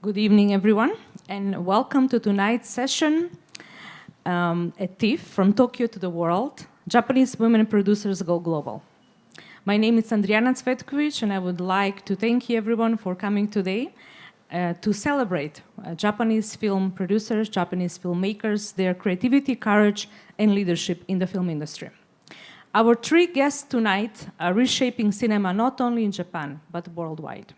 Good evening, everyone, and welcome to tonight's session at TIFF, From Tokyo to the World, Japanese Women Producers Go Global. My name is Andrijana Cvetkovikj, and I would like to thank you everyone for coming today to celebrate Japanese film producers, Japanese filmmakers, their creativity, courage, and leadership in the film industry. Our three guests tonight are reshaping cinema not only in Japan, but worldwide.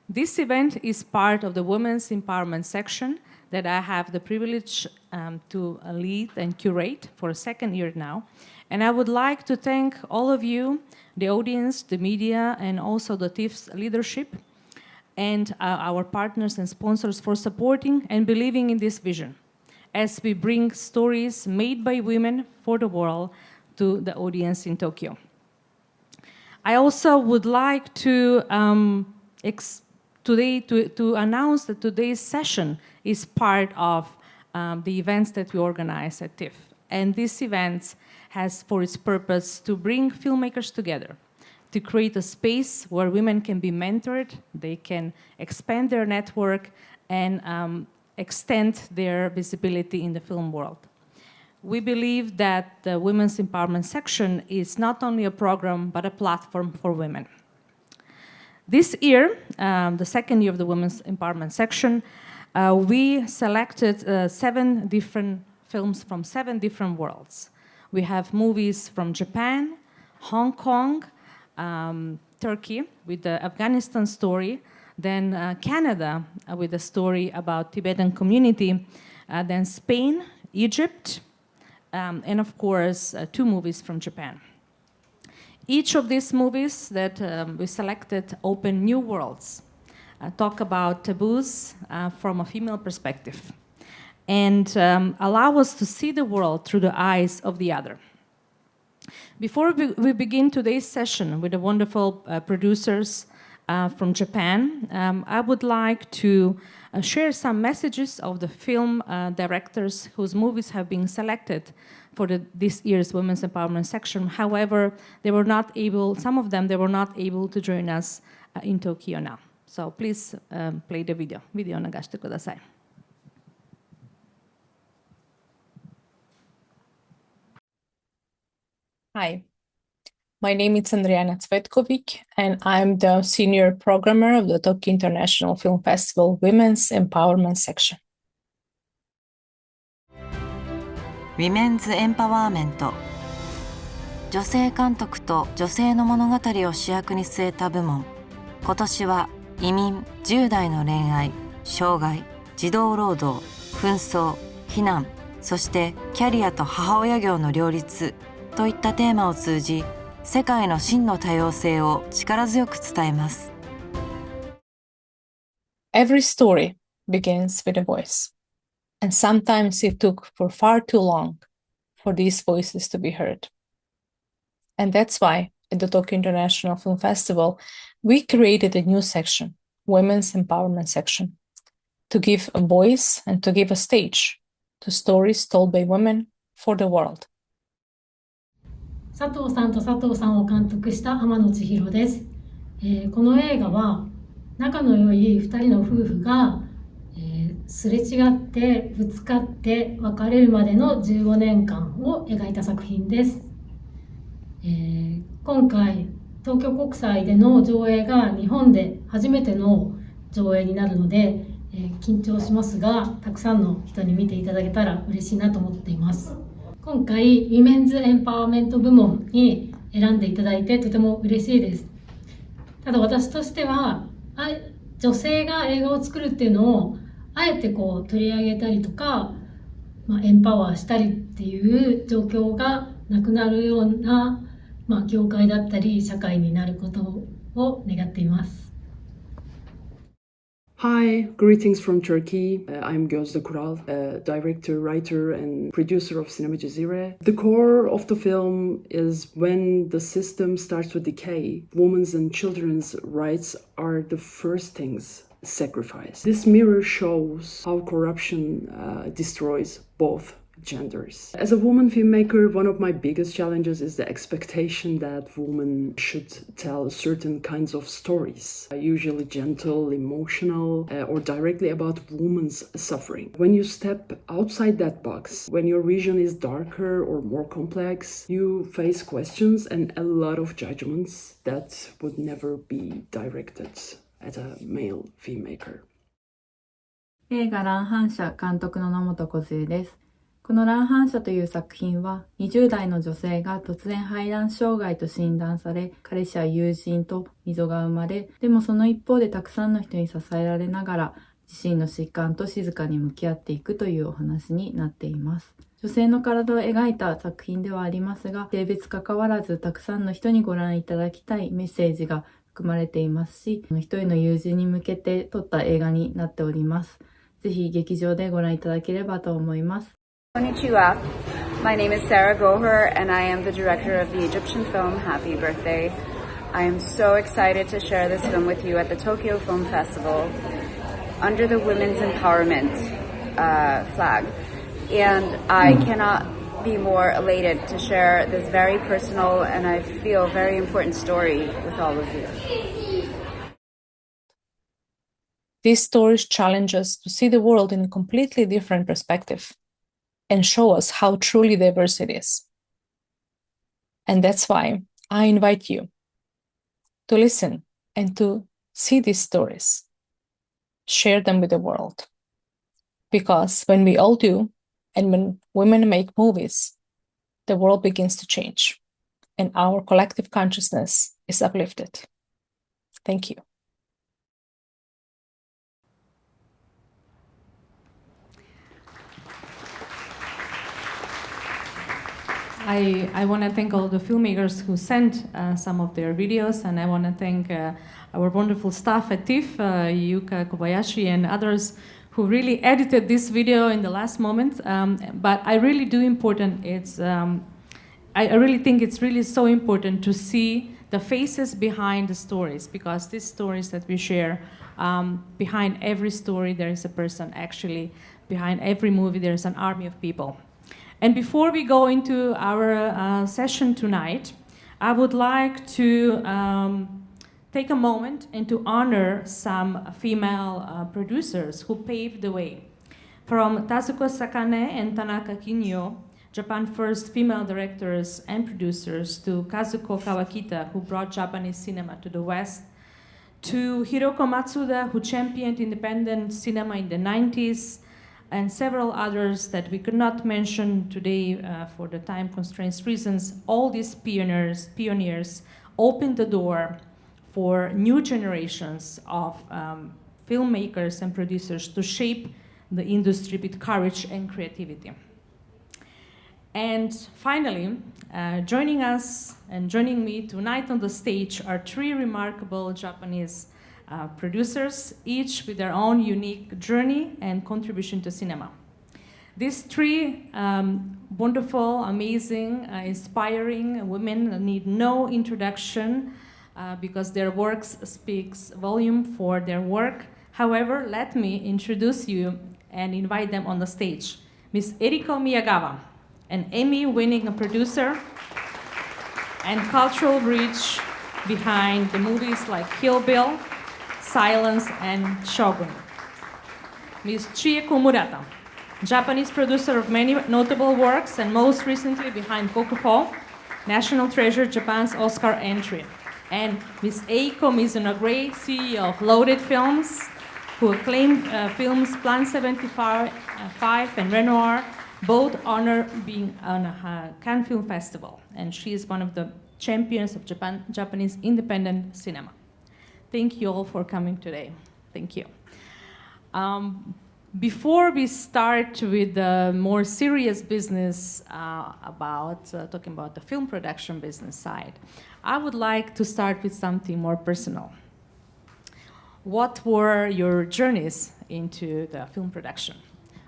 This event is part of the Women's Empowerment section that I have the privilege to lead and curate for a second year now. And I would like to thank all of you, the audience, the media, and also the TIFF's leadership, and our partners and sponsors for supporting and believing in this vision as we bring stories made by women for the world to the audience in Tokyo. I also would like to to announce that today's session is part of the events that we organize at TIFF. And this event has for its purpose to bring filmmakers together, to create a space where women can be mentored, they can expand their network, and extend their visibility in the film world. We believe that the Women's Empowerment section is not only a program, but a platform for women. This year, the second year of the Women's Empowerment section, we selected 7 different films from 7 different worlds. We have movies from Japan, Hong Kong, Turkey with the Afghanistan story, then Canada with a story about Tibetan community, then Spain, Egypt, and of course 2 movies from Japan. Each of these movies that we selected open new worlds, talk about taboos from a female perspective, and allow us to see the world through the eyes of the other. Before we begin today's session with the wonderful producers from Japan, I would like to share some messages of the film directors whose movies have been selected for this year's Women's Empowerment section. However, some of them were not able to join us in Tokyo now. So please play the video. ビデオ流してください。Hi, my name is Andrijana Cvetkovikj, and I'm the senior programmer of the Tokyo International Film Festival Women's Empowerment section. ウィメンズエンパワーメント、女性監督と女性の物語を主役に据えた部門。今年は移民、10代の恋愛、障害、児童労働、紛争、避難、そしてキャリアと母親業の両立といったテーマを通じ、世界の真の多様性を力強く伝えます。Every story begins with a voice, and sometimes it took for far too long for these voices to be heard. And that's why at the Tokyo International Film Festival, we created a new section, Women's Empowerment section, to give a voice and to give a stage to stories told by women for the world. 佐藤さんと佐藤さんを監督した天野千尋です。この映画は仲の良い2人の夫婦が、すれ違ってぶつかって別れるまでの15年間を描いた作品です。今回東京国際での上映が日本で初めての上映になるので、緊張しますがたくさんの人に見ていただけたら嬉しいなと思っています。今回ウィメンズエンパワーメント部門に選んでいただいてとても嬉しいです。ただ私としては女性が映画を作るっていうのをあえて取り上げたりとか、エンパワーしたりっていう状況がなくなるような、業界だったり社会になることを願っています。Hi, greetings from Turkey. I'm Gözde Kural, director, writer, and producer of Cinema Cezire. The core of the film is when the system starts to decay, women's and children's rights are the first things sacrificed. This mirror shows how corruption destroys both genders. As a woman filmmaker, one of my biggest challenges is the expectation that women should tell certain kinds of stories, usually gentle, emotional, or directly about women's suffering. When you step outside that box, when your vision is darker or more complex, you face questions and a lot of judgments that would never be directed at a male filmmaker. 映画乱反射監督の野本梢です。この乱反射という作品は20代の女性が突然排卵障害と診断され、彼氏や友人と溝が生まれ、でもその一方でたくさんの人に支えられながら自身の疾患と静かに向き合っていくというお話になっています。女性の体を描いた作品ではありますが、性別関わらずたくさんの人にご覧いただきたいメッセージが含まれていますし、一人の友人に向けて撮った映画になっております。ぜひ劇場でご覧いただければと思います。Konnichiwa. My name is Sarah Goher and I am the director of the Egyptian film Happy Birthday. I am so excited to share this film with you at the Tokyo Film Festival under the Women's Empowerment flag. And I cannot be more elated to share this very personal and I feel very important story with all of you. These stories challenge us to see the world in a completely different perspective and show us how truly diverse it is. And that's why I invite you to listen and to see these stories, share them with the world. Because when we all do, and when women make movies, the world begins to change and our collective consciousness is uplifted. Thank you. I want to thank all the filmmakers who sent some of their videos, and I want to thank our wonderful staff at TIFF, Yuka Kobayashi and others who really edited this video in the last moment. But I really do important, I really think it's really so important to see the faces behind the stories, because these stories that we share, behind every story there is a person. Actually, behind every movie there is an army of people. And before we go into our session tonight, I would like to take a moment and to honor some female producers who paved the way. From Tazuko Sakane and Tanaka Kinyo, Japan's first female directors and producers, to Kazuko Kawakita, who brought Japanese cinema to the West, to Hiroko Matsuda, who championed independent cinema in the 90s, and several others that we could not mention today for the time constraints reasons. All these pioneers opened the door for new generations of filmmakers and producers to shape the industry with courage and creativity. And finally, joining us and joining me tonight on the stage are three remarkable Japanese producers, each with their own unique journey and contribution to cinema. These three wonderful, amazing, inspiring women need no introduction because their works speaks volume for their work. However, let me introduce you and invite them on the stage. Ms. Eriko Miyagawa, an Emmy-winning producer and cultural bridge behind the movies like Kill Bill, Silence, and Shogun. Ms. Chieko Murata, Japanese producer of many notable works and most recently behind Kokuho, National Treasure, Japan's Oscar entry. And Ms. Eiko Mizuno Gray, CEO of Loaded Films, who acclaimed films Plan 75 and Renoir, both honor being on a Cannes Film Festival. And she is one of the champions of Japanese independent cinema. Thank you all for coming today. Thank you. Before we start with the more serious business talking about the film production business side, I would like to start with something more personal. What were your journeys into the film production?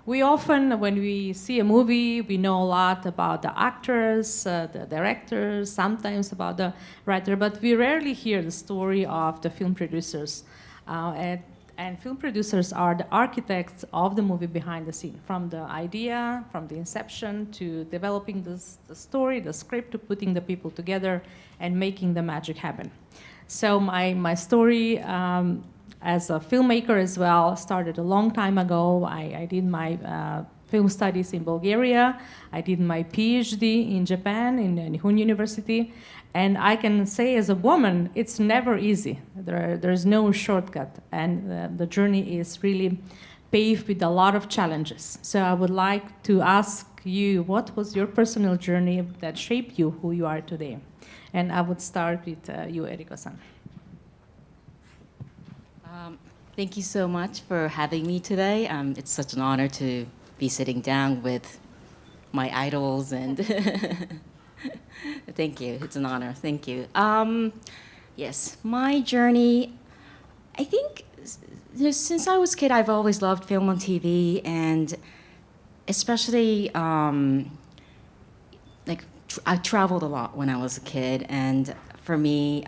We often, when we see a movie, we know a lot about the actors, the directors, sometimes about the writer, but we rarely hear the story of the film producers. And film producers are the architects of the movie behind the scene, from the idea, from the inception, to developing the story, the script, to putting the people together and making the magic happen. So my story as a filmmaker as well started a long time ago. I did my film studies in Bulgaria. I did my PhD in Japan, in Nihon University. And I can say as a woman, it's never easy. There's no shortcut. And the journey is really paved with a lot of challenges. So I would like to ask you, what was your personal journey that shaped you who you are today? And I would start with you, Eriko-san. Thank you so much for having me today. It's such an honor to be sitting down with my idols, and thank you. It's an honor. Thank you. Yes, my journey, I think since I was a kid, I've always loved film and TV, and especially I traveled a lot when I was a kid, and for me,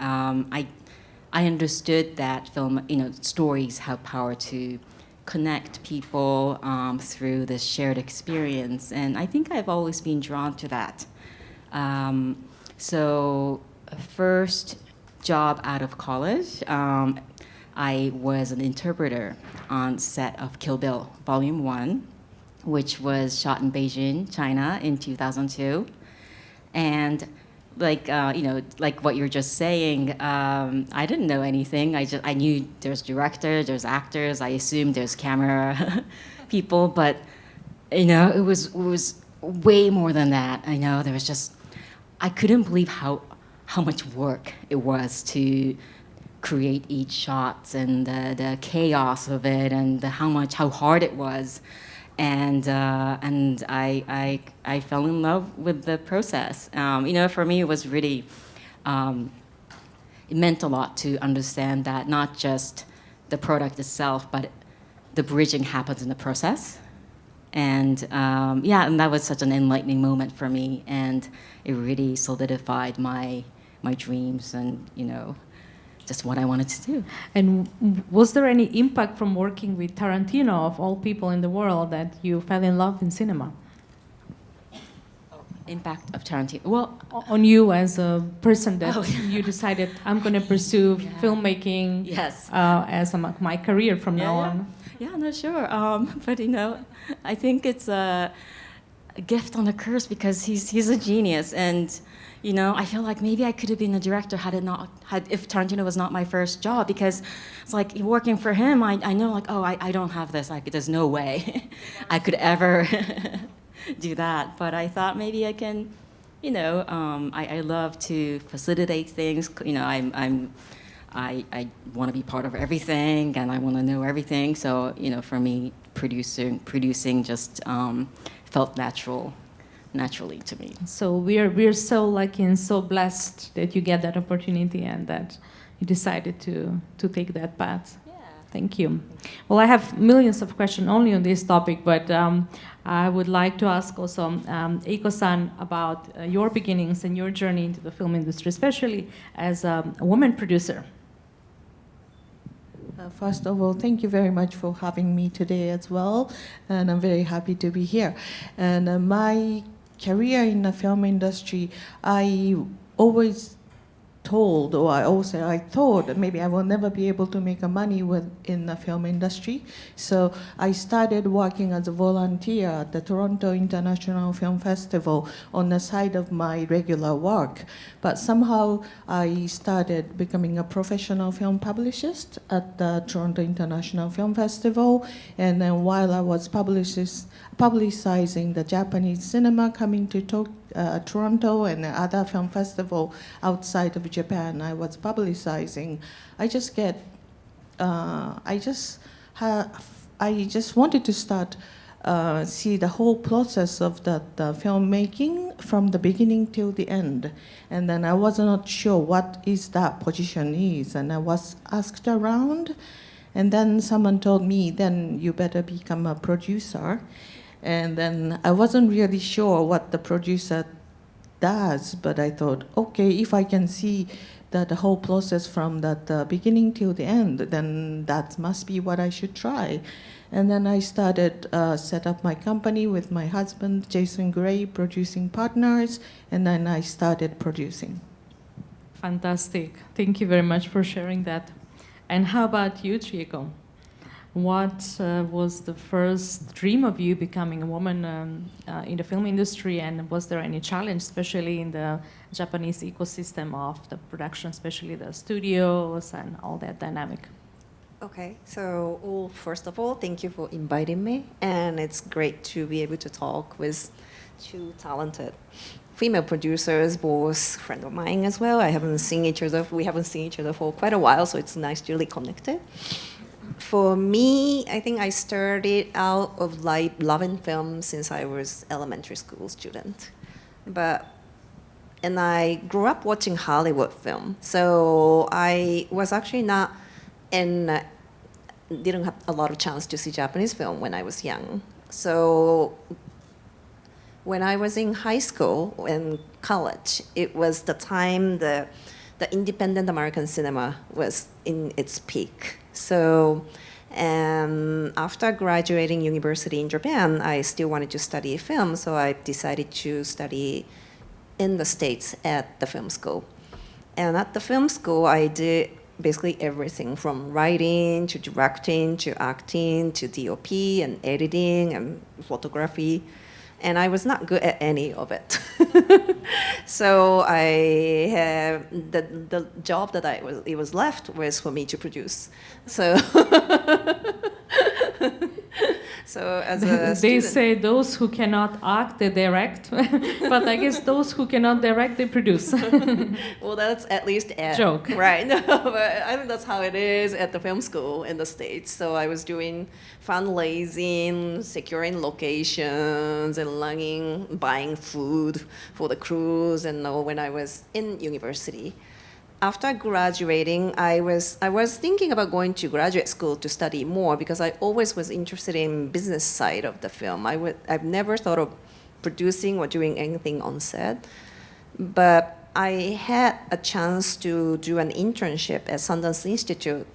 I understood that film, stories have power to connect people through this shared experience, and I think I've always been drawn to that. So, first job out of college, I was an interpreter on set of Kill Bill Volume 1, which was shot in Beijing, China in 2002. And like what you're just saying, I didn't know anything. I knew there's director, there's actors. I assumed there's camera people, but it was way more than that. I know there was just, I couldn't believe how much work it was to create each shot, and the chaos of it, and how hard it was. And I fell in love with the process. For me, it was really, it meant a lot to understand that not just the product itself, but the bridging happens in the process. And and that was such an enlightening moment for me, and it really solidified my dreams and just what I wanted to do. And was there any impact from working with Tarantino, of all people in the world, that you fell in love in cinema? Impact of Tarantino? Well, on you as a person that you decided, I'm going to pursue filmmaking as my career from now on. Yeah, no, sure. But I think it's a gift on a curse, because he's a genius, and I feel like maybe I could have been a director if Tarantino was not my first job, because it's like working for him, I know I don't have this, there's no way I could ever do that. But I thought maybe I can, I love to facilitate things. I want to be part of everything, and I want to know everything. So for me, producing just felt naturally to me. So we're so lucky and so blessed that you get that opportunity and that you decided to take that path. Yeah. Thank you. Well, I have millions of questions only on this topic, but I would like to ask also Eiko-san about your beginnings and your journey into the film industry, especially as a woman producer. First of all, thank you very much for having me today as well, and I'm very happy to be here. And my career in the film industry, I always told, or I thought that maybe I will never be able to make money in the film industry. So I started working as a volunteer at the Toronto International Film Festival on the side of my regular work. But somehow I started becoming a professional film publicist at the Toronto International Film Festival. And then while I was publicizing the Japanese cinema coming to Toronto and other film festival outside of Japan, I was publicizing. I just wanted to start see the whole process of the filmmaking from the beginning till the end. And then I was not sure what is that position is, and I was asked around, and then someone told me, then you better become a producer. And then I wasn't really sure what the producer does, but I thought, okay, if I can see the whole process from the beginning till the end, then that must be what I should try. And then I started set up my company with my husband, Jason Gray, producing partners, and then I started producing. Fantastic. Thank you very much for sharing that. And how about you, Chieko? What was the first dream of you becoming a woman in the film industry, and was there any challenge, especially in the Japanese ecosystem of the production, especially the studios and all that dynamic? Okay, so first of all, thank you for inviting me, and it's great to be able to talk with two talented female producers, both friends of mine as well. We haven't seen each other for quite a while, so it's nice to be connected. For me, I think I started out of loving film since I was elementary school student, and I grew up watching Hollywood film. So I was actually didn't have a lot of chance to see Japanese film when I was young. So when I was in high school and college, it was the time the independent American cinema was in its peak. So after graduating university in Japan, I still wanted to study film, so I decided to study in the States at the film school. And at the film school, I did basically everything from writing to directing to acting to DOP and editing and photography. And I was not good at any of it. So I have the job that it was left was for me to produce. So so as a they student, say those who cannot act, they direct. But I guess those who cannot direct, they produce. well, that's at least a joke, right? No, but I think that's how it is at the film school in the States. So I was doing fundraising, securing locations, and buying food for the crews, and when I was in university. After graduating, I was thinking about going to graduate school to study more because I always was interested in business side of the film. I've never thought of producing or doing anything on set, but I had a chance to do an internship at Sundance Institute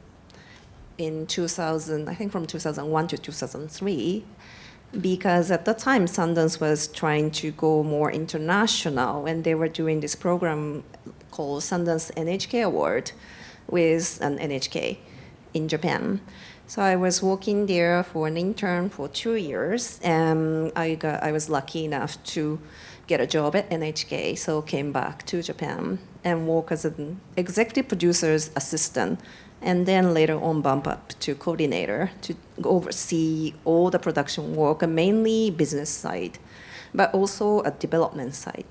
in 2000, I think from 2001 to 2003, because at the time Sundance was trying to go more international, and they were doing this program called Sundance NHK Award with an NHK in Japan. So I was working there for an intern for 2 years, and I was lucky enough to get a job at NHK, so came back to Japan and work as an executive producer's assistant, and then later on bump up to coordinator to oversee all the production work, mainly business side, but also a development side.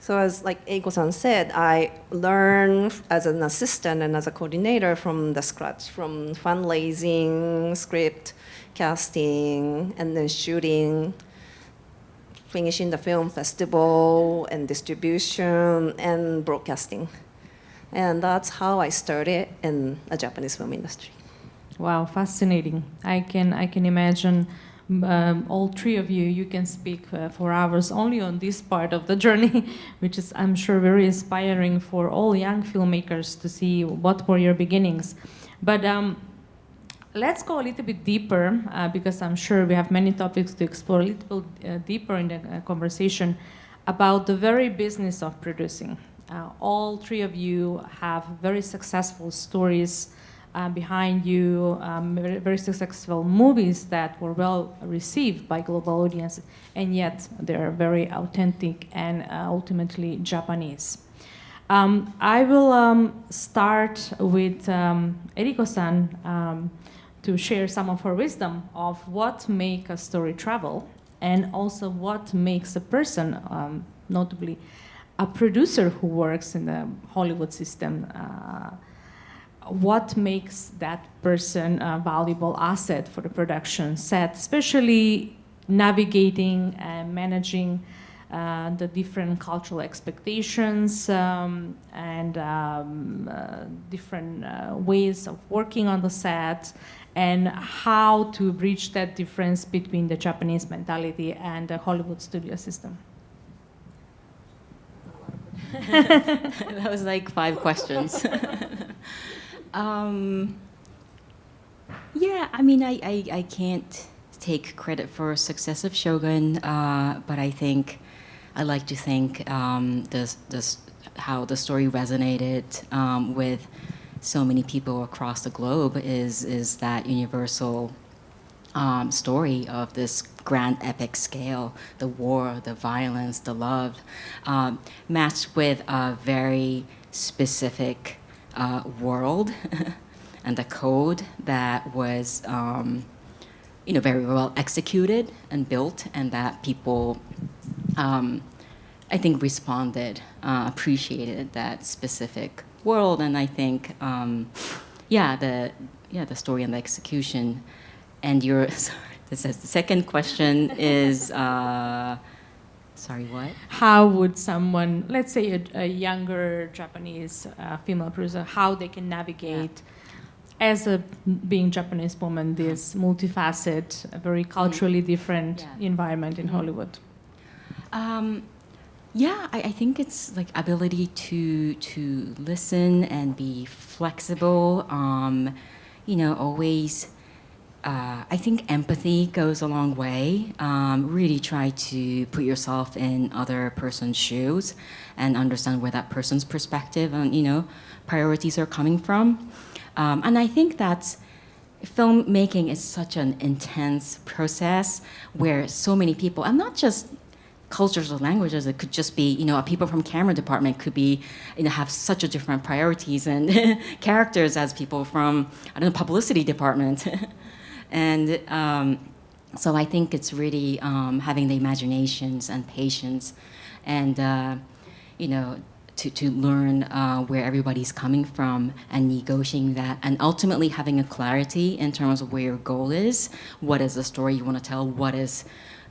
So as like Eiko-san said, I learned as an assistant and as a coordinator from the scratch, from fundraising, script, casting, and then shooting, finishing the film festival and distribution and broadcasting. And that's how I started in a Japanese film industry. Wow, fascinating. I can imagine all three of you can speak for hours only on this part of the journey, which is, I'm sure, very inspiring for all young filmmakers to see what were your beginnings. But let's go a little bit deeper, because I'm sure we have many topics to explore a little deeper in the conversation about the very business of producing. All three of you have very successful stories behind you, very successful movies that were well received by global audiences, and yet they're very authentic and ultimately Japanese. I will start with Eriko-san to share some of her wisdom of what makes a story travel, and also what makes a person, notably a producer who works in the Hollywood system, what makes that person a valuable asset for the production set, especially navigating and managing the different cultural expectations and different ways of working on the set, and how to bridge that difference between the Japanese mentality and the Hollywood studio system. That was like 5 questions. Yeah, I mean, I can't take credit for success of Shogun, but I think I like to think how the story resonated with so many people across the globe is that universal story of this grand epic scale, the war, the violence, the love, matched with a very specific world and the code that was very well executed and built, and that people I think responded, appreciated that specific world. And I think the story and the execution. And the second question is, sorry, what? How would someone, let's say a younger Japanese female producer, how they can navigate as a being Japanese woman this multifaceted, very culturally different environment in Hollywood? I think it's like ability to listen and be flexible. Always. I think empathy goes a long way. Really try to put yourself in other person's shoes and understand where that person's perspective and priorities are coming from. And I think that filmmaking is such an intense process where so many people, and not just cultures or languages, it could just be people from camera department could be have such a different priorities and characters as people from publicity department. And so I think it's really having the imaginations and patience and, to learn where everybody's coming from and negotiating that, and ultimately having a clarity in terms of where your goal is. What is the story you want to tell? What is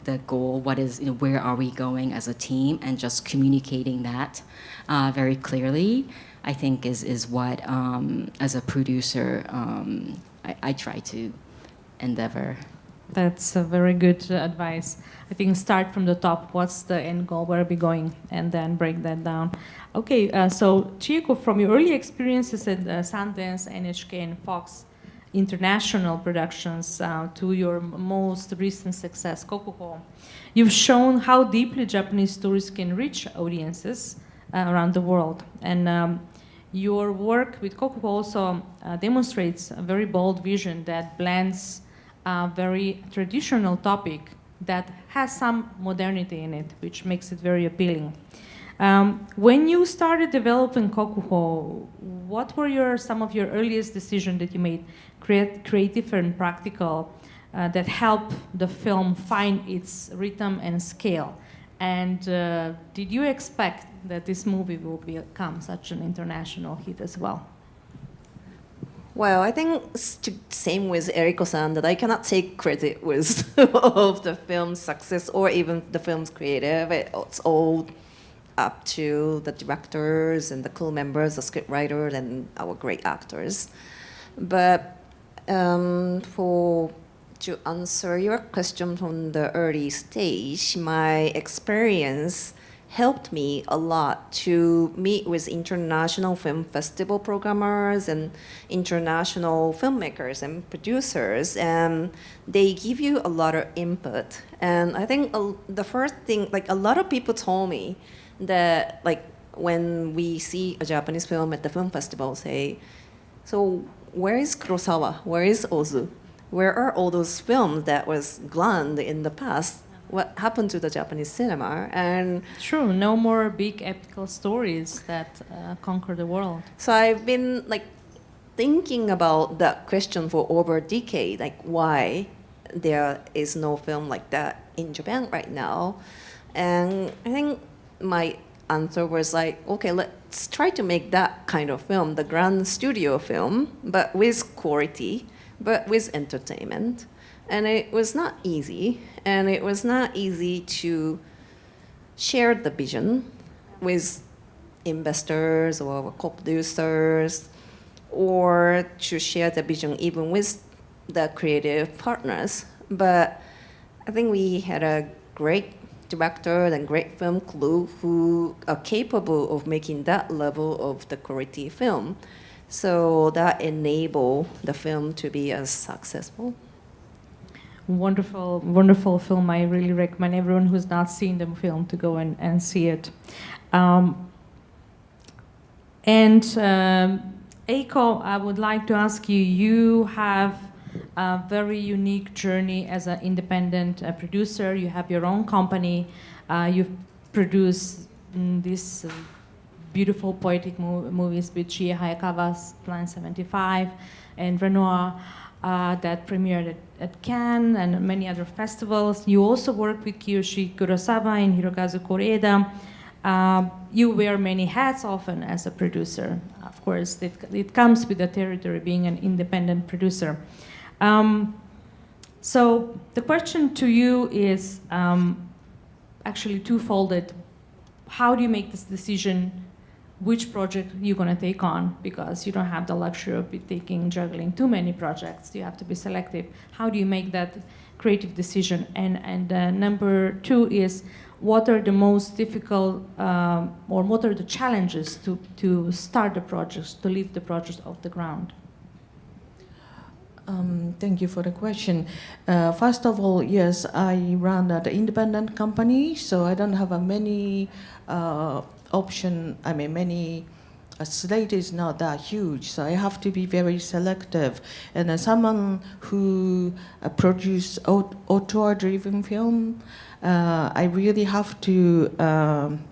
the goal? What is, where are we going as a team? And just communicating that very clearly, I think is what, as a producer, I try to endeavor. That's a very good advice. I think start from the top. What's the end goal? Where are we going? And then break that down. Okay, so Chieko, from your early experiences at Sundance, NHK, and Fox International Productions to your most recent success, Kokuho, you've shown how deeply Japanese stories can reach audiences around the world. And your work with Kokuho also demonstrates a very bold vision that blends a very traditional topic that has some modernity in it, which makes it very appealing. When you started developing Kokuho, what were some of your earliest decisions that you made, creative and practical, that help the film find its rhythm and scale? And did you expect that this movie will become such an international hit as well? Well, I think it's same with Eriko-san, that I cannot take credit with of the film's success or even the film's creative. It's all up to the directors and the crew members, the scriptwriters, and our great actors. But to answer your question from the early stage, my experience helped me a lot to meet with international film festival programmers and international filmmakers and producers, and they give you a lot of input. And I think the first thing, like a lot of people told me that, like, when we see a Japanese film at the film festival, say, so where is Kurosawa? Where is Ozu? Where are all those films that was glanned in the past? What happened to the Japanese cinema? And true, no more big epical stories that conquer the world. So I've been like thinking about that question for over a decade, like why there is no film like that in Japan right now. And I think my answer was like, okay, let's try to make that kind of film, the grand studio film, but with quality, but with entertainment. And it was not easy, and it was not easy to share the vision with investors or co-producers, or to share the vision even with the creative partners. But I think we had a great director and great film crew who are capable of making that level of the quality film. So that enable the film to be as successful. Wonderful, wonderful film. I really recommend everyone who's not seen the film to go and see it. Eiko, I would like to ask you, you have a very unique journey as an independent producer. You have your own company. You've produced these beautiful poetic movies with Chie Hayakawa's Plan 75 and Renoir that premiered at Cannes and many other festivals. You also work with Kiyoshi Kurosawa and Hirokazu Koreeda. You wear many hats often as a producer. Of course, it comes with the territory being an independent producer. So the question to you is actually twofold. How do you make this decision which project you're going to take on? Because you don't have the luxury of juggling too many projects. You have to be selective. How do you make that creative decision? And number two is, what are the most difficult or what are the challenges to start the projects, to leave the project off the ground? Thank you for the question. First of all, yes, I run an independent company, so I don't have many slate is not that huge, so I have to be very selective. And as someone who produce auteur-driven film, I really have to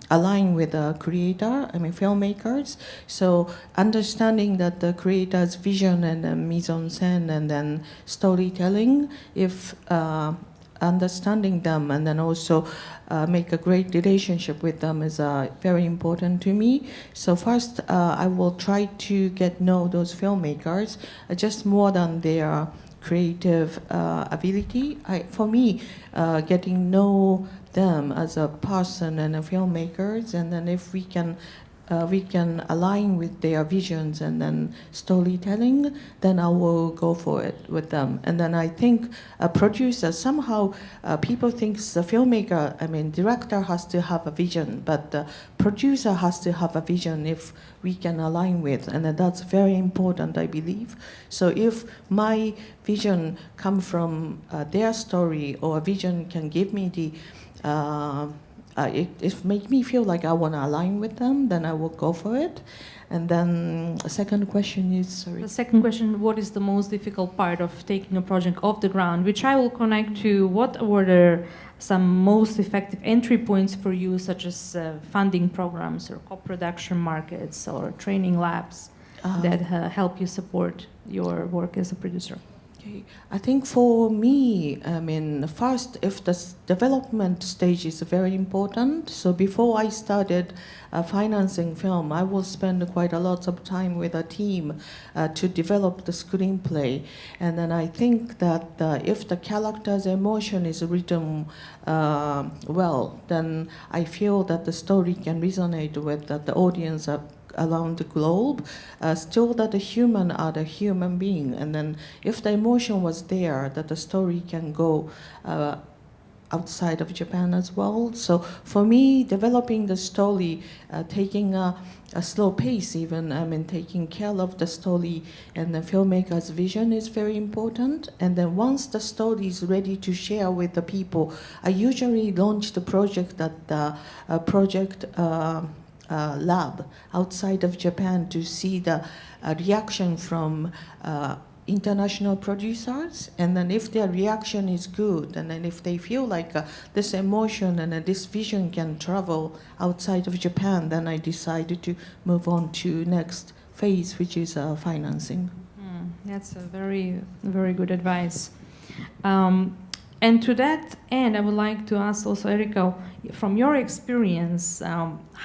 align with the creator, filmmakers. So understanding that the creator's vision and mise-en-scène and then storytelling, if understanding them and then also make a great relationship with them is very important to me. So first, I will try to get know those filmmakers just more than their creative ability. For me, getting know them as a person and a filmmakers, and then if we can align with their visions and then storytelling, then I will go for it with them. And then I think a producer, somehow people think the filmmaker, director has to have a vision, but the producer has to have a vision if we can align with, and that's very important, I believe. So if my vision come from their story, or a vision can give me the it make me feel like I want to align with them, then I will go for it. And then the second question is, sorry. The second question, what is the most difficult part of taking a project off the ground? Which I will connect to what were some most effective entry points for you, such as funding programs or co-production markets or training labs that help you support your work as a producer? I think for me, first, if the development stage is very important. So before I started financing film, I will spend quite a lot of time with a team to develop the screenplay. And then I think that if the character's emotion is written well, then I feel that the story can resonate with the audience around the globe, still that the human are the human being. And then if the emotion was there, that the story can go outside of Japan as well. So for me, developing the story, taking a slow pace even, taking care of the story and the filmmaker's vision is very important. And then once the story is ready to share with the people, I usually launch the project at the project lab outside of Japan to see the reaction from international producers, and then if their reaction is good, and then if they feel like this emotion and this vision can travel outside of Japan, then I decided to move on to next phase, which is financing. That's a very, very good advice. And to that end, I would like to ask also Eriko, from your experience,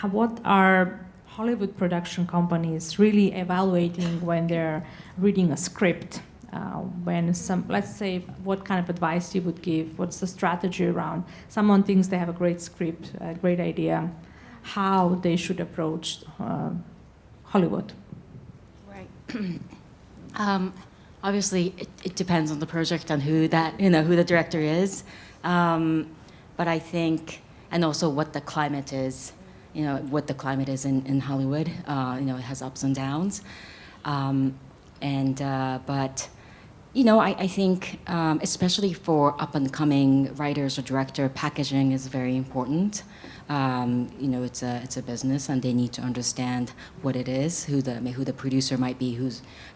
what are Hollywood production companies really evaluating when they're reading a script? Let's say, what kind of advice you would give? What's the strategy around? Someone thinks they have a great script, a great idea, how they should approach Hollywood. Right. Obviously, it depends on the project and who the director is. But I think and also what the climate is, what the climate is in Hollywood. It has ups and downs. But I think especially for up-and-coming writers or director, packaging is very important. It's a business, and they need to understand what it is, who the producer might be,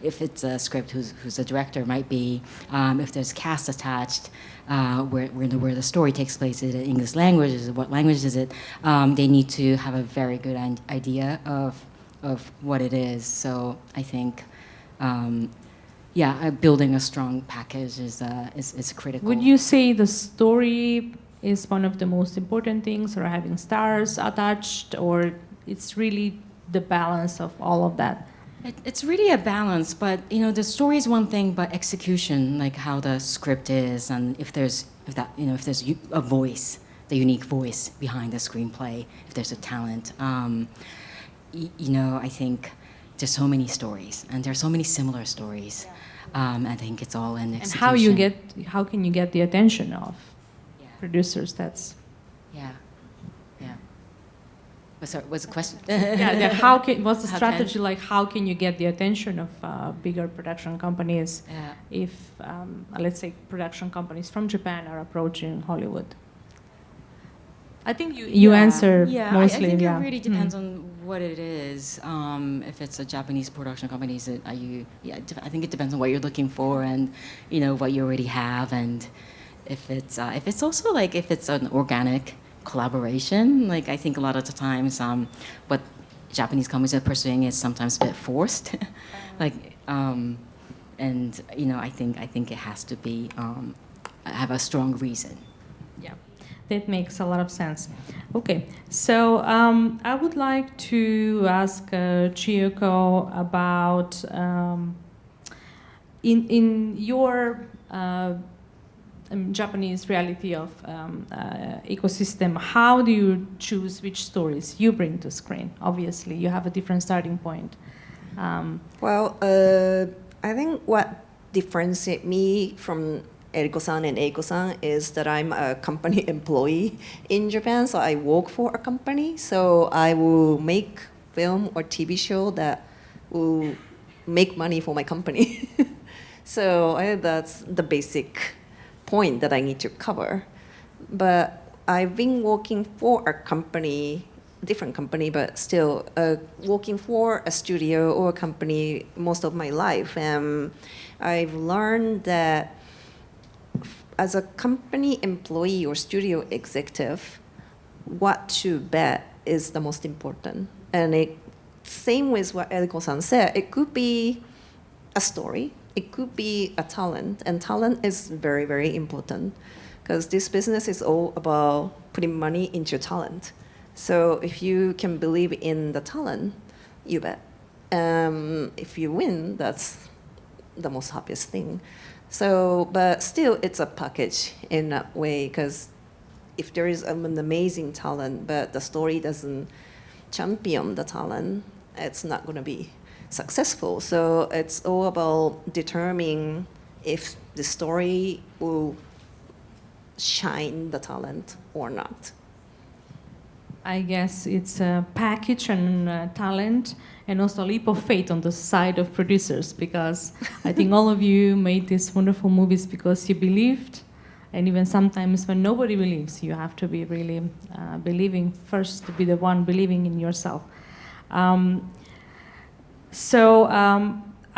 if it's a script, who's the director might be, if there's cast attached, where the story takes place. Is it English language? What language is it? They need to have a very good idea of what it is. So I think. Building a strong package is critical. Would you say the story is one of the most important things, or having stars attached, or it's really the balance of all of that? It's really a balance, but the story is one thing, but execution, like how the script is, and if there's a voice, the unique voice behind the screenplay, if there's a talent, I think. There's so many stories, and there's so many similar stories. I think it's all in execution. And how can you get the attention of producers? That's What's the question? What's the strategy like? How can you get the attention of bigger production companies if, let's say, production companies from Japan are approaching Hollywood? I think you answer mostly. I think it really depends on what it is. If it's a Japanese production company, I think it depends on what you're looking for, and what you already have, and if it's also like if it's an organic collaboration. Like I think a lot of the times, what Japanese companies are pursuing is sometimes a bit forced. I think it has to be have a strong reason. That makes a lot of sense. Okay, so I would like to ask Chieko about in your Japanese reality of ecosystem, how do you choose which stories you bring to screen? Obviously, you have a different starting point. I think what differentiates me from Eriko-san and Eiko-san is that I'm a company employee in Japan, so I work for a company. So I will make film or TV show that will make money for my company. So I think that's the basic point that I need to cover. But I've been working for a company, different company, but still working for a studio or a company most of my life. And I've learned that as a company employee or studio executive, what to bet is the most important. And same with what Eriko-san said, it could be a story, it could be a talent, and talent is very, very important because this business is all about putting money into talent. So if you can believe in the talent, you bet. If you win, that's the most happiest thing. So, but still, it's a package in that way, because if there is an amazing talent, but the story doesn't champion the talent, it's not going to be successful. So it's all about determining if the story will shine the talent or not. I guess it's a package and talent, and also a leap of faith on the side of producers, because I think all of you made these wonderful movies because you believed, and even sometimes when nobody believes, you have to be really believing first, to be the one believing in yourself.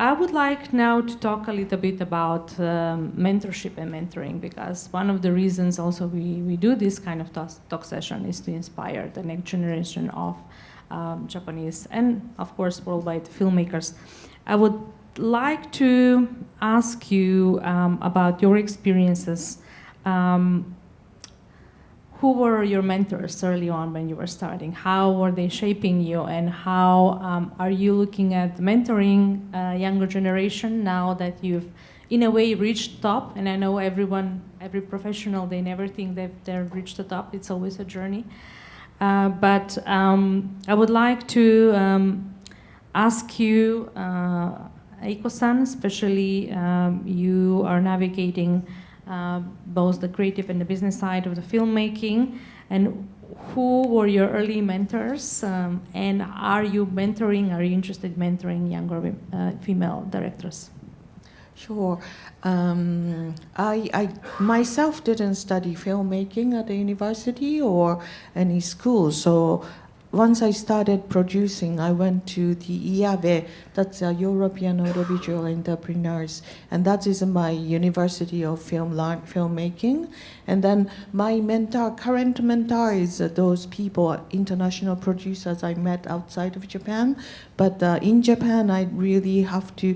I would like now to talk a little bit about mentorship and mentoring, because one of the reasons also we do this kind of talk session is to inspire the next generation of Japanese and, of course, worldwide filmmakers. I would like to ask you about your experiences. Who were your mentors early on when you were starting? How were they shaping you, and how are you looking at mentoring younger generation now that you've, in a way, reached top? And I know every professional, they never think they've reached the top. It's always a journey. But I would like to ask you, Eiko-san, especially you are navigating both the creative and the business side of the filmmaking. And who were your early mentors, and are you interested in mentoring younger female directors? Sure. I myself didn't study filmmaking at the university or any school, so once I started producing, I went to the IAVE, that's a European Audiovisual Entrepreneurs, and that is my University of Filmmaking. And then my current mentor is those people, international producers I met outside of Japan. But in Japan, I really have to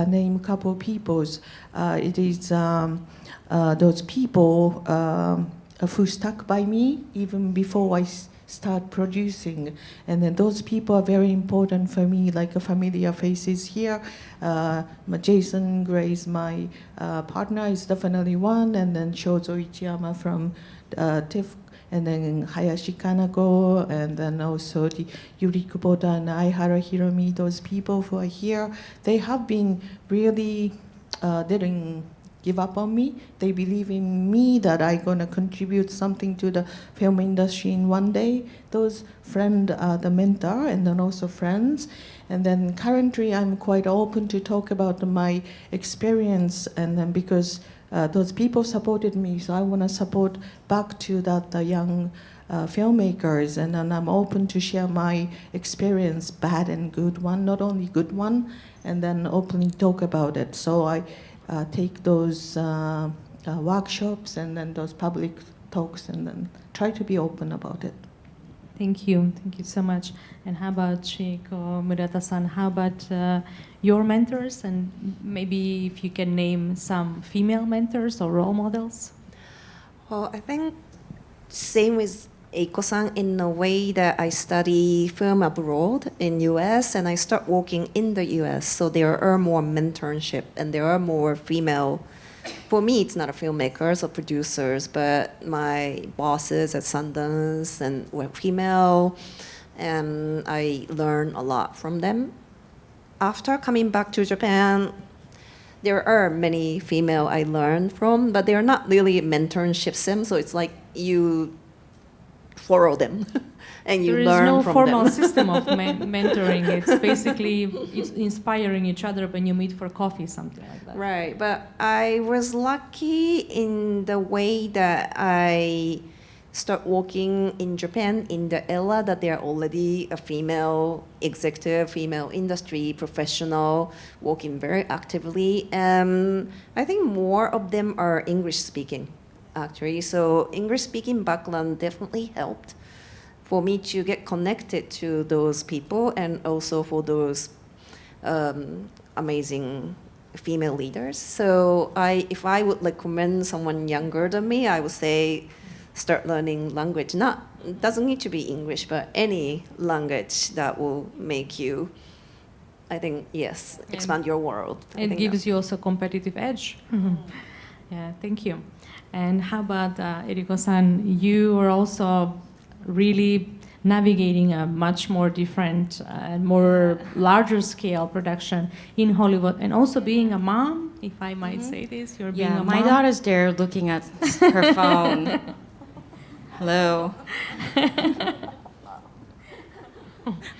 name a couple of peoples. It is those people who stuck by me even before I start producing, and then those people are very important for me, like a familiar faces here. Jason Gray is my partner, is definitely one, and then Shozo Ichiyama from TIFF, and then Hayashi Kanako, and then also the Yuri Kubota and Aihara Hiromi, those people who are here, they have been really, they didn't give up on me. They believe in me that I'm going to contribute something to the film industry in one day. Those friends are the mentor and then also friends. And then currently I'm quite open to talk about my experience, and then because those people supported me, so I want to support back to that young filmmakers, and then I'm open to share my experience, bad and good one, not only good one, and then openly talk about it. So I take those workshops and then those public talks and then try to be open about it. Thank you so much. And how about Chieko, Murata-san, how about your mentors, and maybe if you can name some female mentors or role models? Well, I think same with Eiko-san in a way that I study film abroad in US and I start working in the US. So there are more mentorship and there are more female. For me, it's not a filmmakers or producers, but my bosses at Sundance and were female, and I learn a lot from them. After coming back to Japan, there are many female I learned from, but they're not really mentorship sim. So it's like you follow them and you learn from them. There is no formal system of mentoring. It's basically inspiring each other when you meet for coffee, something like that. Right, but I was lucky in the way that I start working in Japan in the era that there are already a female executive, female industry professional working very actively. I think more of them are English speaking. Actually, so English-speaking background definitely helped for me to get connected to those people and also for those amazing female leaders. So if I would recommend someone younger than me, I would say start learning language. It doesn't need to be English, but any language that will make you, I think, yes, expand your world. It gives you also competitive edge. Yeah, thank you. And how about Eriko-san? You are also really navigating a much more different and more larger scale production in Hollywood, and also being a mom, if I might say this. You're being a mom. My daughter's there looking at her phone. Hello.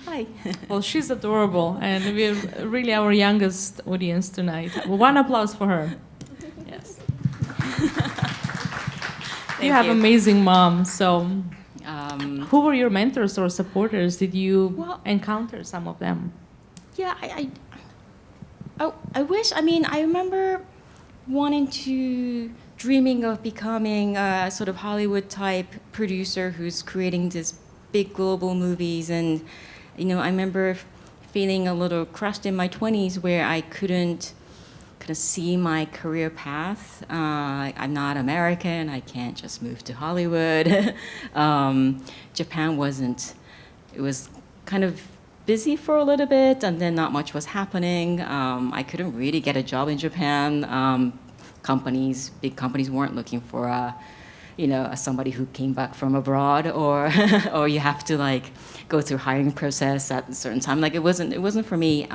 Hi. Well, she's adorable, and we're really our youngest audience tonight. One applause for her. Yes. You have amazing mom. So, who were your mentors or supporters? Did you encounter some of them? Yeah, I wish. I mean, I remember dreaming of becoming a sort of Hollywood type producer who's creating this big global movies, and I remember feeling a little crushed in my 20s where I couldn't kind of see my career path. I'm not American. I can't just move to Hollywood. Japan wasn't. It was kind of busy for a little bit, and then not much was happening. I couldn't really get a job in Japan. Big companies weren't looking for somebody who came back from abroad, or or you have to like go through hiring process at a certain time. Like it wasn't for me.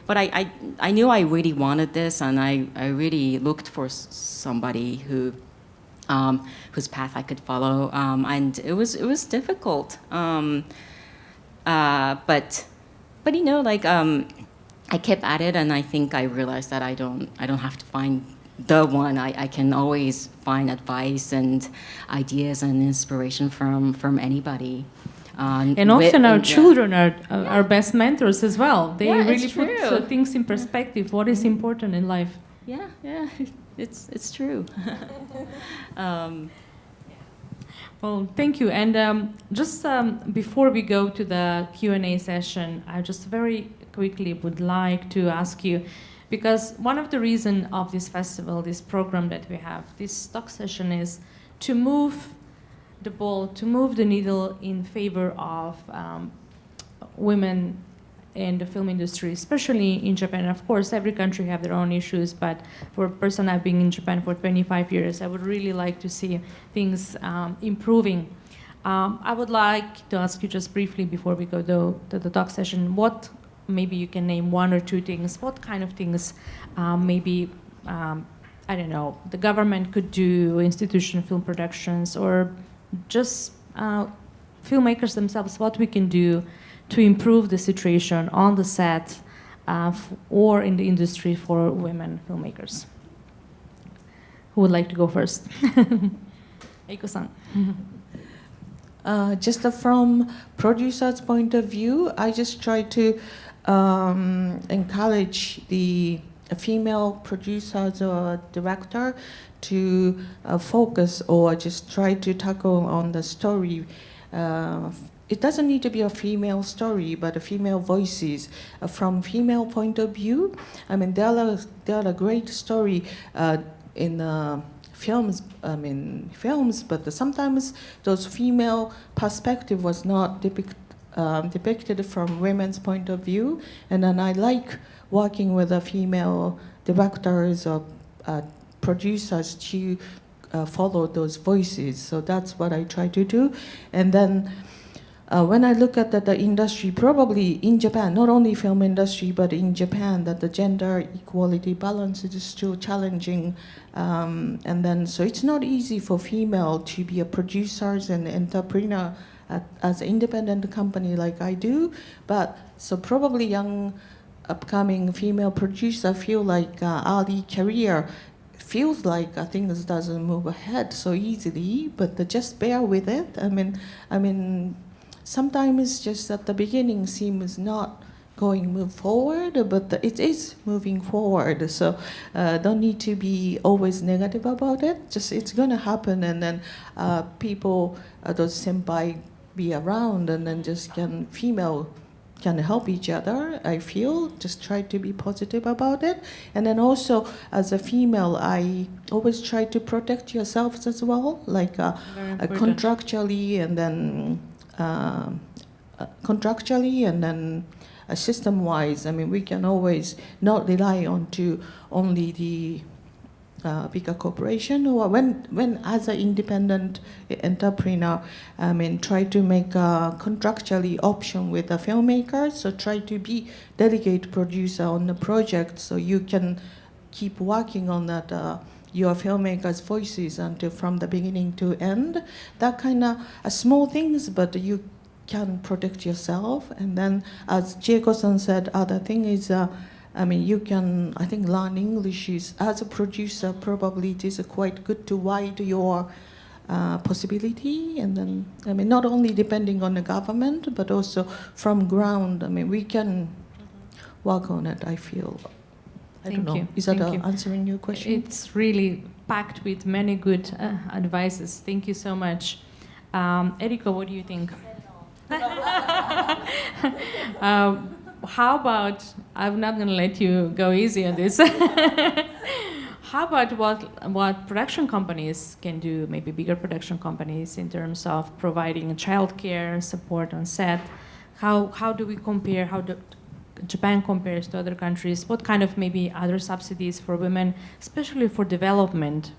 But I knew I really wanted this, and I really looked for somebody who whose path I could follow, and it was difficult. But you know, like I kept at it, and I think I realized that I don't have to find the one. I can always find advice and ideas and inspiration from anybody. And often our children are our best mentors as well. They really put things in perspective. What is important in life? Yeah, it's true. Well, thank you. And just before we go to the Q&A session, I just very quickly would like to ask you, because one of the reasons of this festival, this program that we have, this talk session, is to move the ball, to move the needle in favor of women in the film industry, especially in Japan. Of course, every country have their own issues, but for a person I've been in Japan for 25 years, I would really like to see things improving. I would like to ask you just briefly before we go to the talk session, what maybe you can name one or two things, what kind of things maybe, I don't know, the government could do, institutional film productions, or just filmmakers themselves, what we can do to improve the situation on the set or in the industry for women filmmakers. Who would like to go first? Eiko-san. Just from producer's point of view, I just try to encourage the female producers or director to focus or just try to tackle on the story. It doesn't need to be a female story, but a female voices from female point of view. I mean, there are great story in films. But sometimes those female perspective was not depicted from women's point of view. And then I like working with the female directors or producers to follow those voices. So that's what I try to do. And then when I look at the industry, probably in Japan, not only film industry, but in Japan, that the gender equality balance is still challenging. And then, so it's not easy for female to be a producers and entrepreneur as an independent company like I do. But so probably young upcoming female producer feel like early career feels like things doesn't move ahead so easily, but just bear with it. I mean, sometimes just at the beginning seems not move forward, but it is moving forward. So don't need to be always negative about it. Just it's gonna happen, and then people, those senpai, be around, and then just female can help each other. I feel just try to be positive about it, and then also as a female, I always try to protect yourselves as well, like contractually, and then. System-wise, I mean, we can always not rely on to only the bigger corporation, or when as an independent entrepreneur, I mean, try to make a contractually option with the filmmaker. So try to be delegate producer on the project, so you can keep working on that. Your filmmakers' voices until from the beginning to end. That kind of small things, but you can protect yourself. And then, as Chieko-san said, other thing is, I mean, you can, I think, learn English is, as a producer, probably it is quite good to widen your possibility. And then, I mean, not only depending on the government, but also from ground. I mean, we can work on it, I feel. I don't know. Is that answering your question? It's really packed with many good advices. Thank you so much. Eriko, what do you think? How about, I'm not going to let you go easy on this. How about what production companies can do, maybe bigger production companies, in terms of providing childcare support on set? How do we compare, Japan compares to other countries? What kind of maybe other subsidies for women, especially for development,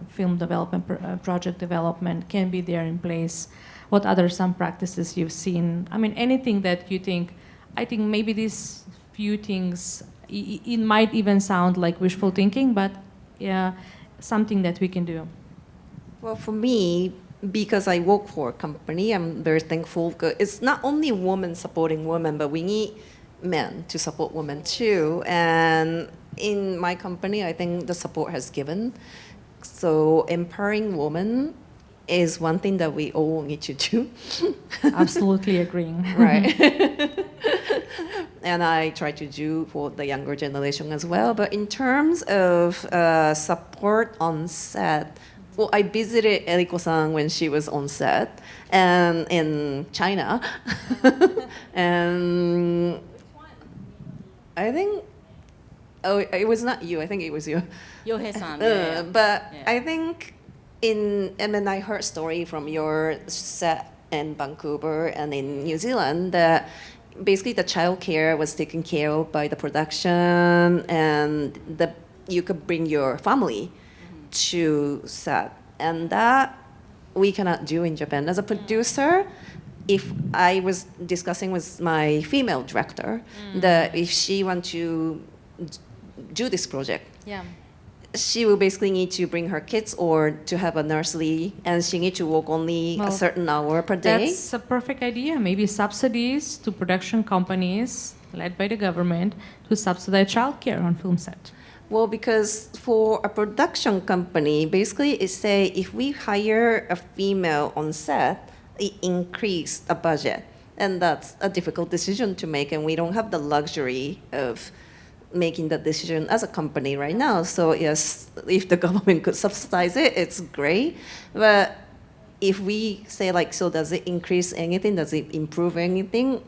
film development, project development, can be there in place? What other some practices you've seen? I mean, anything that you think, I think maybe these few things, it might even sound like wishful thinking, but yeah, something that we can do. Well, for me, because I work for a company, I'm very thankful. It's not only women supporting women, but we need men to support women too. And in my company, I think the support has given. So empowering women is one thing that we all need to do. Absolutely agreeing. Right. And I try to do for the younger generation as well. But in terms of support on set, well, I visited Eriko-san when she was on set and in China. And I think, oh, it was not you. I think it was you. Yohei-san. But yeah. I think and then I heard story from your set in Vancouver and in New Zealand that basically the childcare was taken care of by the production, and you could bring your family to set, and that we cannot do in Japan. As a producer, if I was discussing with my female director that if she wants to do this project, she will basically need to bring her kids or to have a nursery, and she needs to work only a certain hour per day. That's a perfect idea. Maybe subsidies to production companies led by the government to subsidize childcare on film set. Well, because for a production company, basically it say if we hire a female on set, it increase the budget. And that's a difficult decision to make, and we don't have the luxury of making that decision as a company right now. So yes, if the government could subsidize it, it's great. But if we say like, so does it increase anything? Does it improve anything?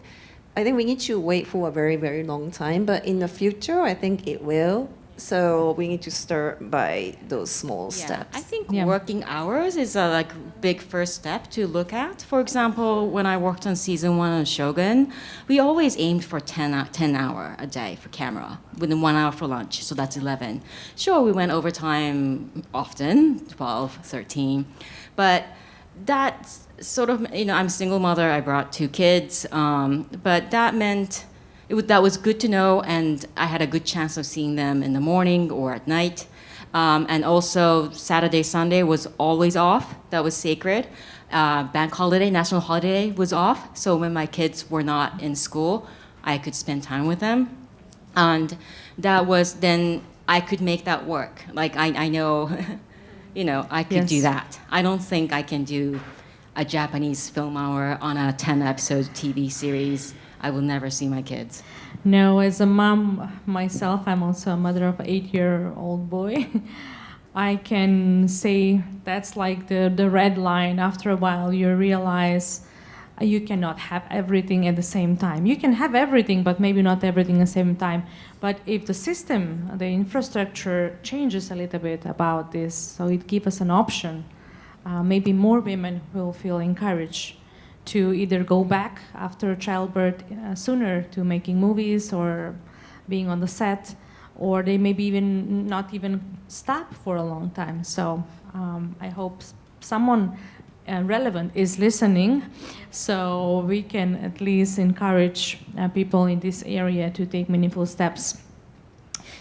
I think we need to wait for a very, very long time. But in the future, I think it will. So we need to start by those small steps. I think working hours is a big first step to look at. For example, when I worked on season 1 of Shogun, we always aimed for 10 hour a day for camera, within 1 hour for lunch, so that's 11. Sure, we went overtime often, 12, 13, but that's sort of, I'm a single mother, I brought 2 kids, but that meant that was good to know, and I had a good chance of seeing them in the morning or at night. And also Saturday, Sunday was always off. That was sacred. Bank holiday, national holiday was off. So when my kids were not in school, I could spend time with them. And that was, then I could make that work. Like I know, I could do that. I don't think I can do a Japanese film hour on a 10-episode TV series. I will never see my kids. No, as a mom myself, I'm also a mother of an 8-year-old boy. I can say that's like the red line. After a while, you realize you cannot have everything at the same time. You can have everything, but maybe not everything at the same time. But if the system, the infrastructure changes a little bit about this, so it gives us an option, maybe more women will feel encouraged to either go back after childbirth sooner to making movies or being on the set, or they maybe even not even stop for a long time. So I hope someone relevant is listening, so we can at least encourage people in this area to take meaningful steps.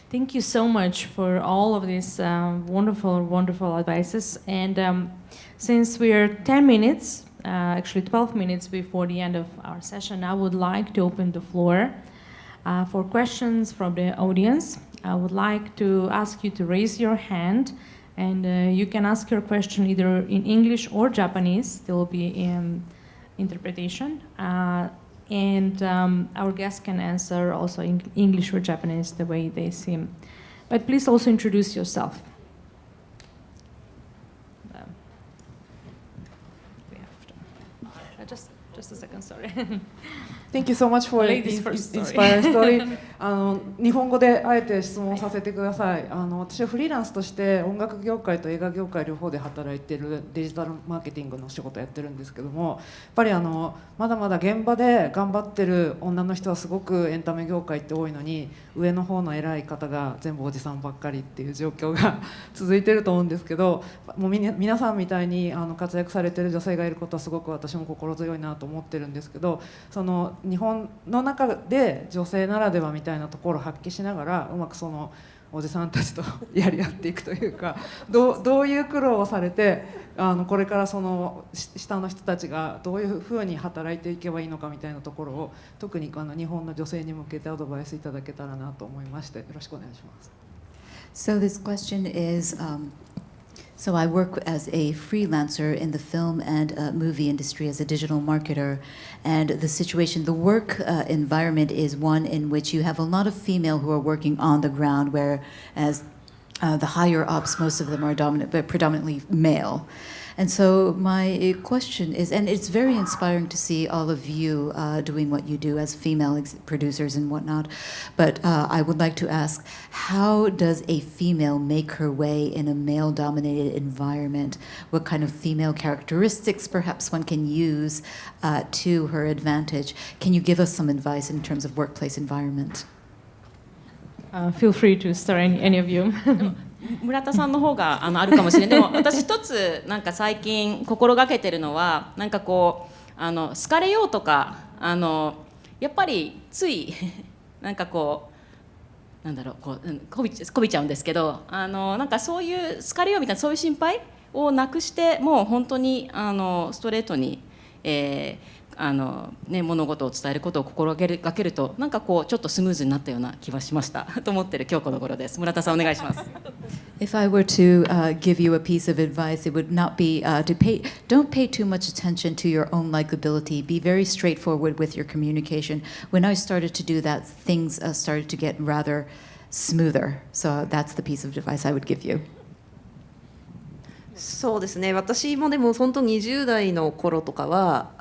Thank you so much for all of these wonderful, wonderful advices. And since we are 10 minutes, actually 12 minutes before the end of our session, I would like to open the floor for questions from the audience. I would like to ask you to raise your hand, and you can ask your question either in English or Japanese. There will be interpretation. And our guests can answer also in English or Japanese the way they seem. But please also introduce yourself. Just a second, sorry. Thank you so much for inspiring story. 日本語であえて質問させてください。私はフリーランスとして音楽業界と映画業界両方で働いているデジタルマーケティングの仕事をやってるんですけども、やっぱりまだまだ現場で頑張ってる女の人はすごくエンタメ業界って多いのに、上の方の偉い方が全部おじさんばっかりっていう状況が続いてると思うんですけど、もう皆さんみたいに活躍されてる女性がいることはすごく私も心強いなと思ってるんですけど、その日本の中で女性ならではみたいなところを発揮しながらうまくそのおじさんたちとやり合っていくというか、どういう苦労をされてこれからその下の人たちがどういうふうに働いていけばいいのかみたいなところを特に日本の女性に向けてアドバイスいただけたらなと思いまして、よろしくお願いします。So this question is, so I work as a freelancer in the film and movie industry as a digital marketer, and the situation, the work environment is one in which you have a lot of female who are working on the ground, whereas the higher ups, most of them are predominantly male. And so my question is, and it's very inspiring to see all of you doing what you do as female producers and whatnot, but I would like to ask, how does a female make her way in a male-dominated environment? What kind of female characteristics perhaps one can use to her advantage? Can you give us some advice in terms of workplace environment? Feel free to start, any of you. 村田さんの方があるかもしれない。でも私一つなんか最近心がけてるのは、なんかこう好かれようとかやっぱりついなんかこうなんだろう、こびちゃうんですけど、なんかそういう好かれようみたいなそういう心配をなくして、もう本当にストレートに、物事を伝えることを心がけると、なんかこうちょっとスムーズになったような気はしましたと思ってる今日この頃です。村田さんお願いします。If I were to give you a piece of advice, it would not be don't pay too much attention to your own likability. Be very straightforward with your communication. When I started to do that, things started to get rather smoother. So that's the piece of advice I would give you. そうですね、私もでも本当20代の頃とかは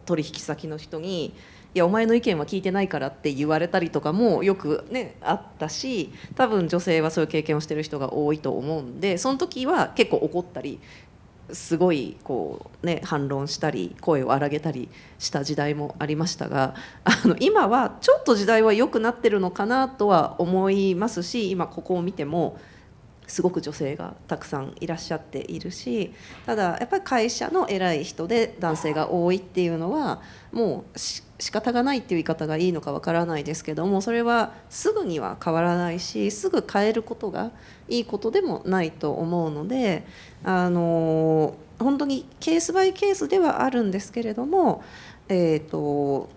取引先の人にいやお前の意見は聞いてないからって言われたりとかもよくねあったし、多分女性はそういう経験をしている人が多いと思うんで、その時は結構怒ったりすごいこうね反論したり声を荒げたりした時代もありましたが、今はちょっと時代は良くなってるのかなとは思いますし、今ここを見てもすごく女性がたくさんいらっしゃっているし、ただやっぱり会社の偉い人で男性が多いっていうのはもう仕方がないっていう言い方がいいのかわからないですけども、それはすぐには変わらないし、すぐ変えることがいいことでもないと思うので、本当にケースバイケースではあるんですけれども、英子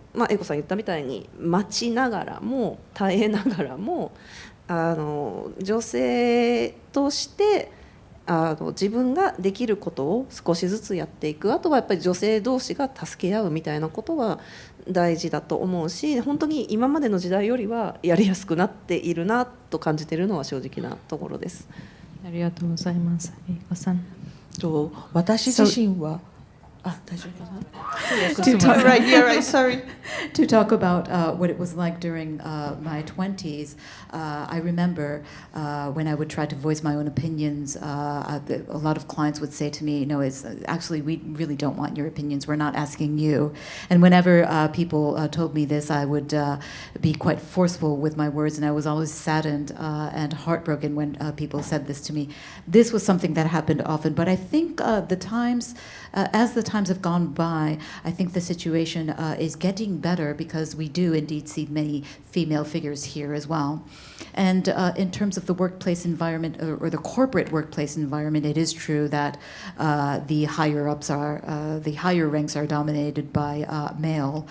さん言ったみたいに待ちながらも耐えながらも女性として自分ができることを少しずつやっていく。あとはやっぱり女性同士が助け合うみたいなことは大事だと思うし、本当に今までの時代よりはやりやすくなっているなと感じているのは正直なところです。ありがとうございます。英子さん。私自身は大丈夫かなTo talk about what it was like during my 20s, I remember when I would try to voice my own opinions, a lot of clients would say to me, no, it's actually we really don't want your opinions, we're not asking you. And whenever people told me this, I would be quite forceful with my words, and I was always saddened and heartbroken when people said this to me. This was something that happened often, but I think as the times have gone by, I think the situation is getting better because we do indeed see many female figures here as well. And in terms of the workplace environment or the corporate workplace environment, it is true that the higher ranks are dominated by male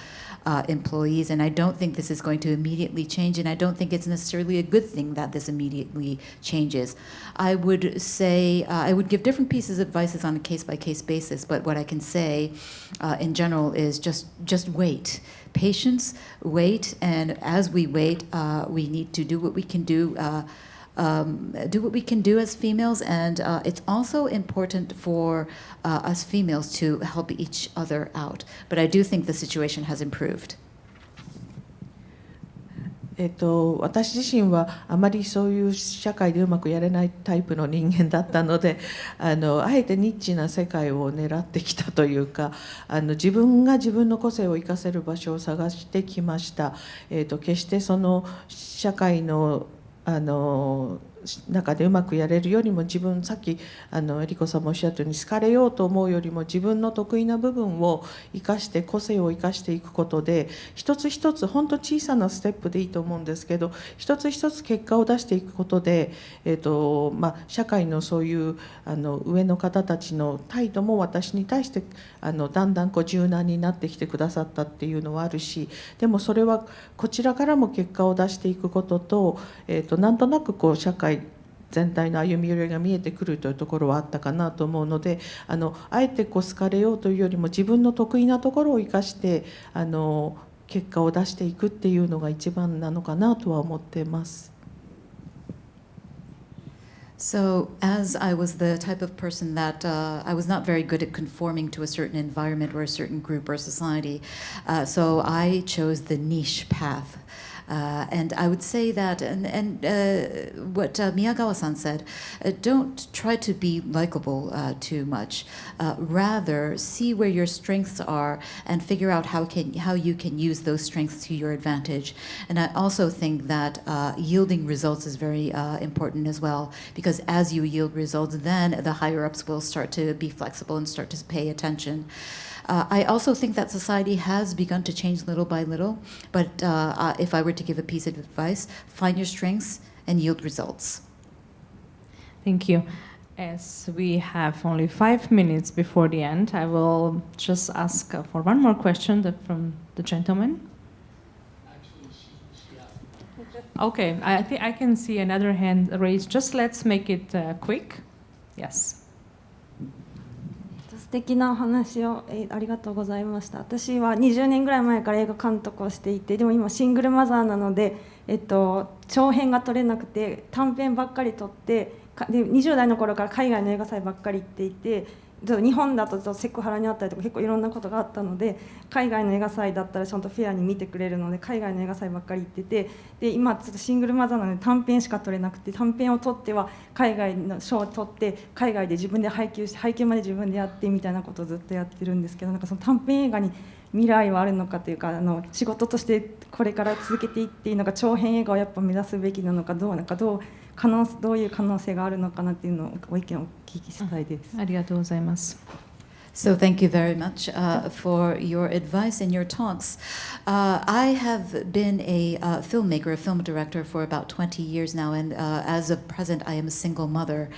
employees, and I don't think this is going to immediately change, and I don't think it's necessarily a good thing that this immediately changes. I would say I would give different pieces of advice on a case-by-case basis, but what I can say in general is just wait. Patience, wait, and as we wait, we need to do what we can do as females, and it's also important for us females to help each other out. But I do think the situation has improved. 私自身はあまりそういう社会でうまくやれないタイプの人間だったので、あえてニッチな世界を狙ってきたというか、自分が自分の個性を生かせる場所を探してきました。決してその社会の中でうまくやれるよりも自分さっきエリコさんもおっしゃったように好かれようと思うよりも自分の得意な部分を生かして個性を生かしていくことで一つ一つ本当小さなステップでいいと思うんですけど一つ一つ結果を出していくことで、社会のそういう上の方たちの態度も私に対してだんだん柔軟になってきてくださったっていうのはあるしでもそれはこちらからも結果を出していくことと、なんとなく社会全体の歩み寄りが見えてくるというところはあったかなと思うのであえて好かれようというよりも自分の得意なところを生かして結果を出していくっていうのが一番なのかなとは思っています。So, as I was the type of person that I was not very good at conforming to a certain environment or a certain group or society, so I chose the niche path. And I would say that, what Miyagawa-san said, don't try to be likable too much. Rather, see where your strengths are and figure out how you can use those strengths to your advantage. And I also think that yielding results is very important as well, because as you yield results, then the higher-ups will start to be flexible and start to pay attention. I also think that society has begun to change little by little, but if I were to give a piece of advice, find your strengths and yield results. Thank you. As we have only 5 minutes before the end, I will just ask for one more question from the gentleman. Okay, I think I can see another hand raised. Just let's make it quick. Yes. 素敵なお話を、ありがとうございました。私は20年ぐらい前から映画監督をしていて、でも今シングルマザーなので、長編が撮れなくて短編ばっかり撮ってで20代の頃から海外の映画祭ばっかり行っていて、日本だとセクハラにあったりとか結構いろんなことがあったので海外の映画祭だったらちゃんとフェアに見てくれるので海外の映画祭ばっかり行っててで今ちょっとシングルマザーなので短編しか撮れなくて短編を撮っては海外の賞を撮って海外で自分で配給まで自分でやってみたいなことをずっとやってるんですけどなんかその短編映画に未来はあるのかというか仕事としてこれから続けていっていいのか長編映画をやっぱ目指すべきなのかどういう可能性があるのかなっていうのをご意見をお聞きしたいです。ありがとうございます。So thank you very much for your advice and your talks. I have been a filmmaker, a film director for about 20 years now, and as of present, I am a single mother.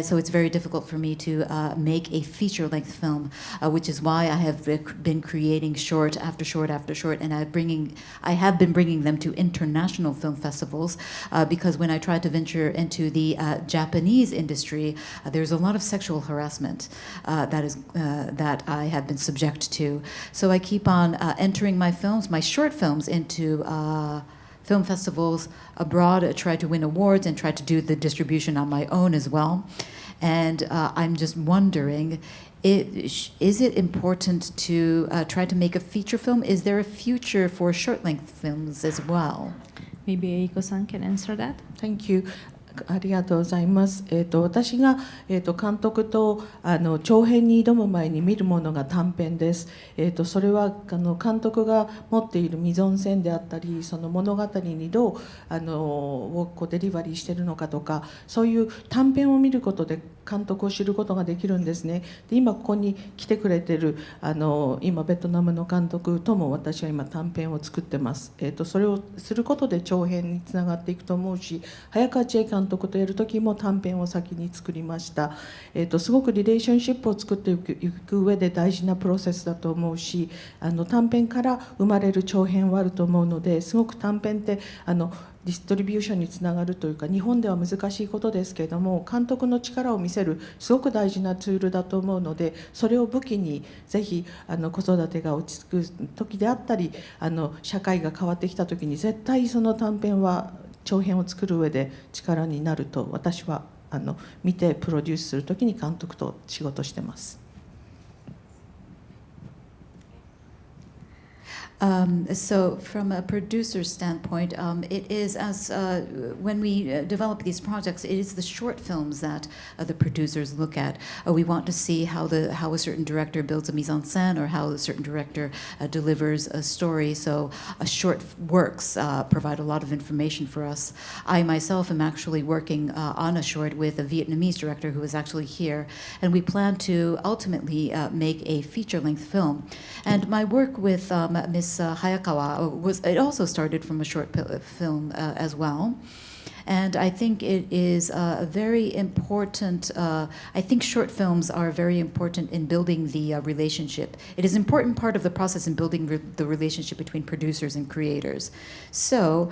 So it's very difficult for me to make a feature-length film, which is why I have been creating short after short after short, and I have been bringing them to international film festivals because when I tried to venture into the Japanese industry, there's a lot of sexual harassment that I have been subject to. So I keep on entering my short films into film festivals abroad, try to win awards and try to do the distribution on my own as well. And I'm just wondering, is it important to try to make a feature film? Is there a future for short-length films as well? Maybe Eiko-san can answer that. Thank you. ありがとうございます。私が、監督と長編に挑む前に見るものが短編です。それは監督が持っているミゾンセンであったりその物語にどうをデリバリーしているのかとかそういう短編を見ることで監督を知ることができるんですね。で今ここに来てくれてる今ベトナムの監督とも私は今短編を作ってます。それをすることで長編につながっていくと思うし早川千恵監督とやる時も短編を先に作りました。すごくリレーションシップを作っていく上で大事なプロセスだと思うし短編から生まれる長編はあると思うのですごく短編ってディストリビューションにつながるというか日本では難しいことですけれども監督の力を見せるすごく大事なツールだと思うのでそれを武器にぜひ子育てが落ち着く時であったり社会が変わってきた時に絶対その短編は長編を作る上で力になると私は見てプロデュースする時に監督と仕事してます。So from a producer's standpoint, it is as when we develop these projects, it is the short films that the producers look at. We want to see how a certain director builds a mise-en-scène, or how a certain director delivers a story. So short works provide a lot of information for us. I myself am actually working on a short with a Vietnamese director who is actually here, and we plan to ultimately make a feature-length film. And my work with Ms. Hayakawa it also started from a short film as well. And I think it is a very important, I think short films are very important in building the relationship. It is an important part of the process in building the relationship between producers and creators. So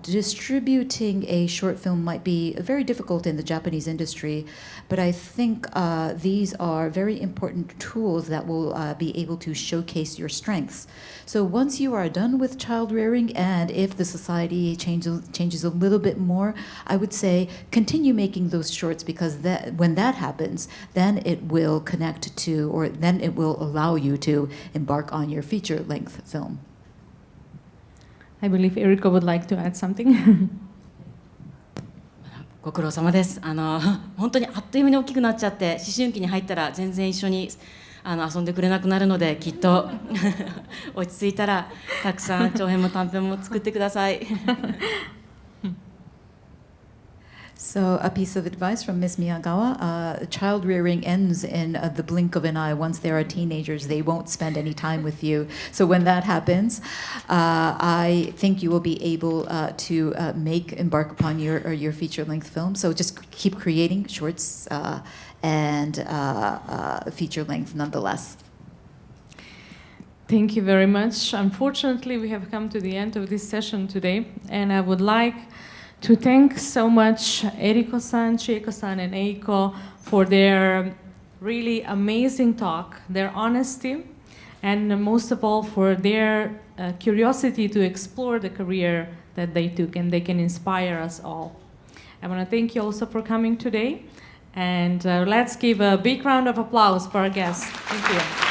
distributing a short film might be very difficult in the Japanese industry, but I think these are very important tools that will be able to showcase your strengths. So once you are done with child rearing, and if the society changes a little bit more, I would say continue making those shorts, because when that happens, then it will connect to, or then it will allow you to embark on your feature-length film. I believe Eriko would like to add something. ご苦労様です。本当にあっという間に大きくなっちゃって、思春期に入ったら全然一緒に遊んでくれなくなるので、きっと落ち着いたらたくさん長編も短編も作ってください。So a piece of advice from Ms. Miyagawa, child rearing ends in the blink of an eye. Once they are teenagers, they won't spend any time with you. So when that happens, I think you will be able to embark upon your feature-length film. So just keep creating shorts and feature-length nonetheless. Thank you very much. Unfortunately, we have come to the end of this session today, and I would like to thank so much Eriko-san, Chieko-san, and Eiko for their really amazing talk, their honesty, and most of all for their curiosity to explore the career that they took, and they can inspire us all. I want to thank you also for coming today, and let's give a big round of applause for our guests. Thank you.